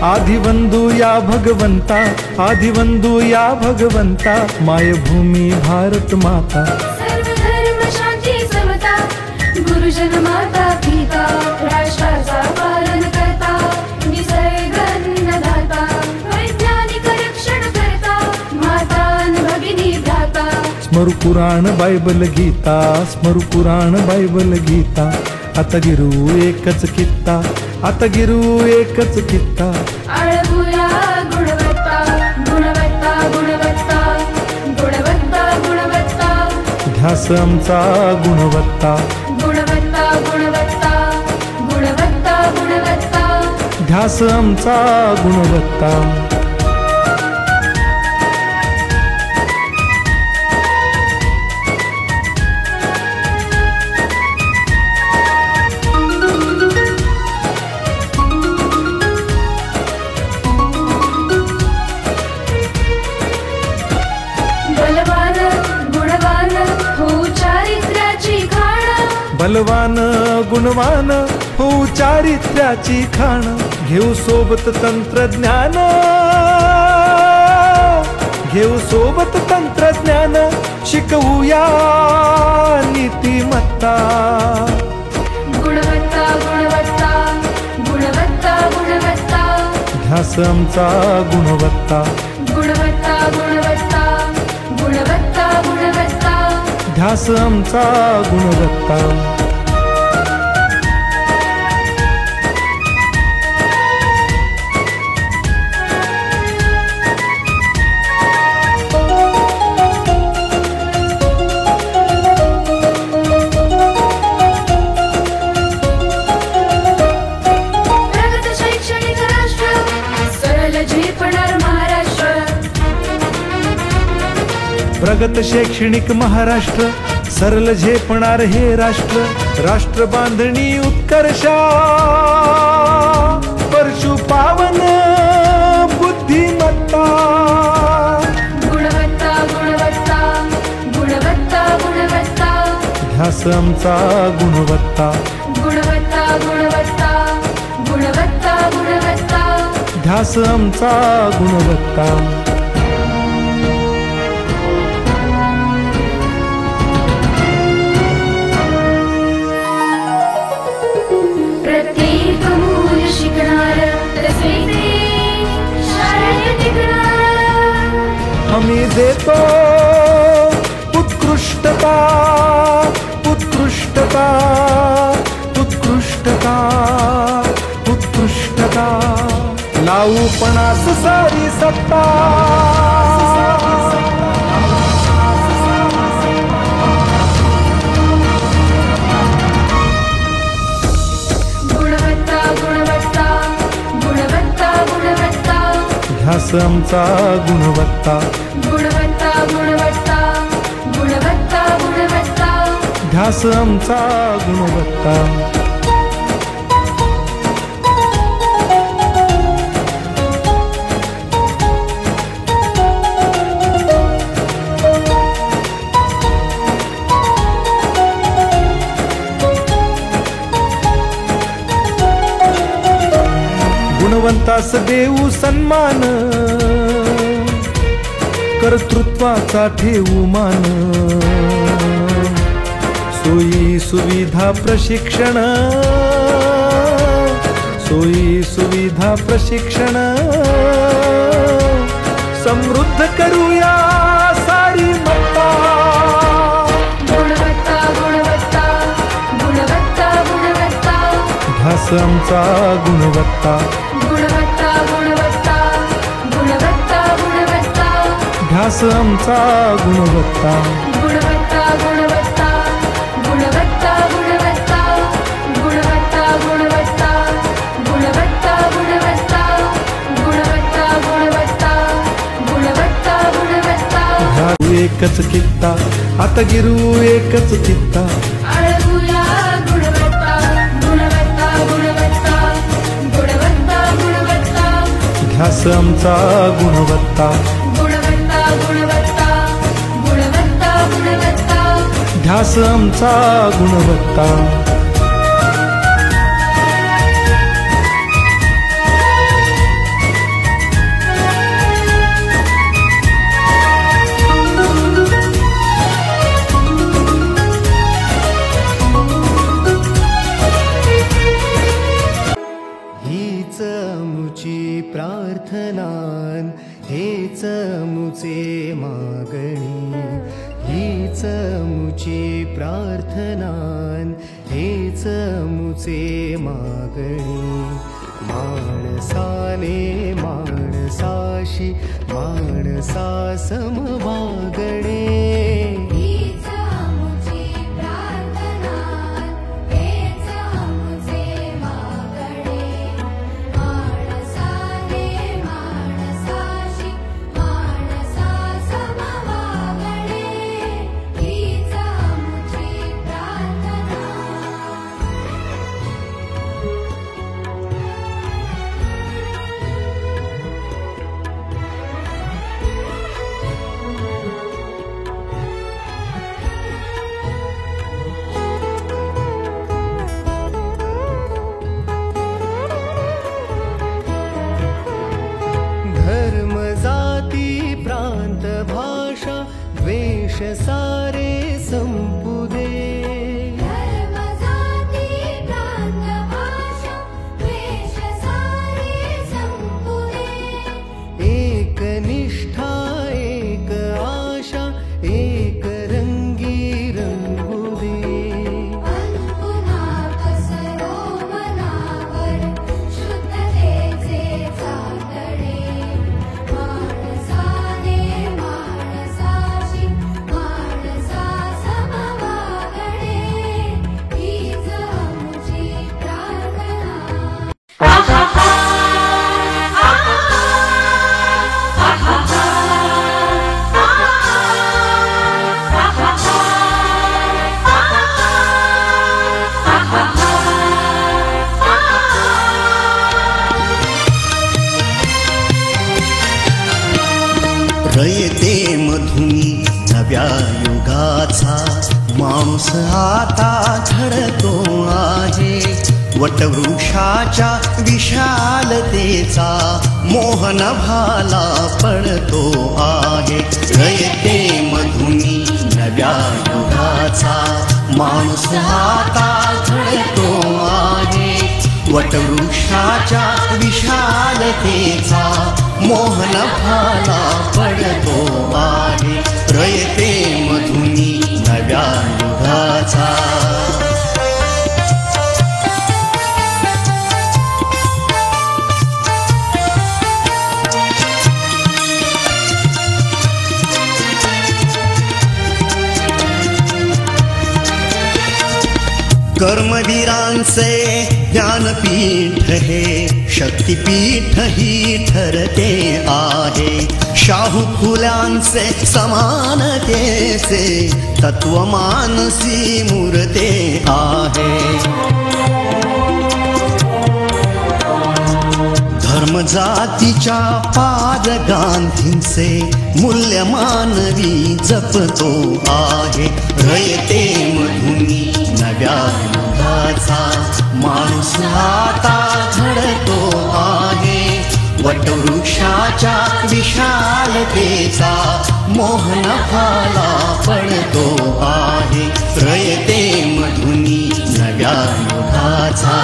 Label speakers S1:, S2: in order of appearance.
S1: आदिवंदू या भगवंता, आदिवंदू या भगवंता, मायभूमी भारत माता।
S2: सर्व धर्म शांती समता, गुरुजन माता पिता, राष्ट्राचा पालन करता, निसर्ग अन्नदाता, वैज्ञानिक रक्षण करता, माता अन भगिनी भ्राता।
S1: स्मरू पुराण बायबल गीता, स्मरू पुराण बायबल गीता, आता गिरू एकच कित्ता, आता गिरू एकच कित्ता।
S2: आळवूया गुणवत्ता, गुणवत्ता, गुणवत्ता, गुणवत्ता, गुणवत्ता,
S1: ध्यास आमचा गुणवत्ता,
S2: गुणवत्ता, गुणवत्ता, गुणवत्ता, गुणवत्ता,
S1: ध्यास आमचा गुणवत्ता।
S2: बलवान गुणवान हो चारित्र्याची खाण,
S1: बलवान गुणवान हो चारित्र्याची खाण, घेऊ सोबत तंत्रज्ञान, घेऊ सोबत तंत्रज्ञान, शिकवूया नीतिमत्ता।
S2: गुणवत्ता, गुणवत्ता, गुणवत्ता, गुणवत्ता,
S1: ध्यास आमचा गुणवत्ता,
S2: गुणवत्ता, गुणवत्ता, गुणवत्ता, गुणवत्ता,
S1: ध्यास आमचा गुणवत्ता।
S2: प्रगत शैक्षणिक राष्ट्र, सरळ झेपणार महाराष्ट्र।
S1: प्रगत शैक्षणिक महाराष्ट्र, सरल झेपणार हे राष्ट्र, राष्ट्र बांधणी उत्कर्षा, परशु पावन बुद्धिमत्ता।
S2: गुणवत्ता, गुणवत्ता, गुणवत्ता, गुणवत्ता,
S1: ध्यास आमचा गुणवत्ता,
S2: गुणवत्ता, गुणवत्ता, गुणवत्ता, गुणवत्ता,
S1: ध्यास आमचा गुणवत्ता।
S2: प्रत्येक मूल शिकणार, तसे ते शाळेत टिकणार।
S1: आम्ही देतो उत्कृष्टता, उत्कृष्टता, उत्कृष्टता, उत्कृष्टता, लावू पणास सारी सत्ता।
S2: गुणवत्ता, गुणवत्ता, गुणवत्ता, गुणवत्ता,
S1: ध्यास आमचा गुणवत्ता,
S2: गुणवत्ता, गुणवत्ता, गुणवत्ता, गुणवत्ता,
S1: ध्यास आमचा गुणवत्ता। गुणवंतास देऊ सन्मान, कर्तृत्वाचा ठेवू मान, सोयी सुविधा प्रशिक्षण, सोयी सुविधा प्रशिक्षण, समृद्ध करूया सारी मत्ता।
S2: गुणवत्ता, गुणवत्ता, गुणवत्ता, गुणवत्ता,
S1: ध्यास आमचा गुणवत्ता,
S2: गुणवत्ता, गुणवत्ता, गुणवत्ता, गुणवत्ता,
S1: ध्यास आमचा गुणवत्ता।
S2: गुणवत्ता, गुणवत्ता, गुणवत्ता, गुणवत्ता, गुणवत्ता, गुणवत्ता, गुणवत्ता, गुणवत्ता, गुणवत्ता, गुणवत्ता, गुणवत्ता, गुणवत्ता,
S1: ध्यास एकच कित्ता, आता गिरू एकच कित्ता।
S2: आळवूया गुणवत्ता, गुणवत्ता, गुणवत्ता, गुणवत्ता, गुणवत्ता,
S1: ध्यास आमचा गुणवत्ता,
S2: गुणवत्ता, गुणवत्ता, गुणवत्ता, गुणवत्ता,
S1: ध्यास आमचा गुणवत्ता।
S3: हीच मुची प्रार्थनान, हेच मुचे मागणी, हीच मुची प्रार्थनान, हेच मुचे मागणी. माणसाने माणसाशी माणसा समवागणे,
S2: हीच मुची प्रार्थना, हेच मुचे मागणे. माणसाने माणसाशी माणसा समवागणे, हीच मुची प्रार्थना.
S3: धर्म जाती प्रांत भाषा द्वेष सारे संपू दे,
S2: धर्म जाती प्रांत भाषा द्वेष सारे संपू दे.
S3: एक निष्ठा एक आशा एक रंगी रंगू दे.
S2: पुन्हा पसरो मनावर शुद्धतेचे चांदणे. माणसाने माणसाशी माणसा समवागणे, हीच मुची प्रार्थना.
S4: रयते मधुनी नव्या युगाचा, माणूस आता घडतो आहे. वटवृक्षाच्या विशालतेचा मोहन भाला पडतो आहे. रयते मधुनी नव्या युगाचा, माणूस आता घडतो आहे. वटवृक्षाच्या विशालतेचा मोहन भाला पडतो आहे. रयते मधुनी नव्या युगाचा. कर्मवीरांचे ज्ञानपीठ हे शक्तिपीठ ही ठरते आहे. शाहू फुल्यांचे समानतेचे तत्व मानसी मूर्ते आहे. धर्म जातीच्या पाद गांधींचे मूल्य मानवी जपतो आहे. रयते मधुनी नव्या युगाचा, माणूस आता घडतो आहे. वटवृक्षाच्या विशालतेचा मोहन भाला पडतो आहे. रयते मधुनी नव्या युगाचा.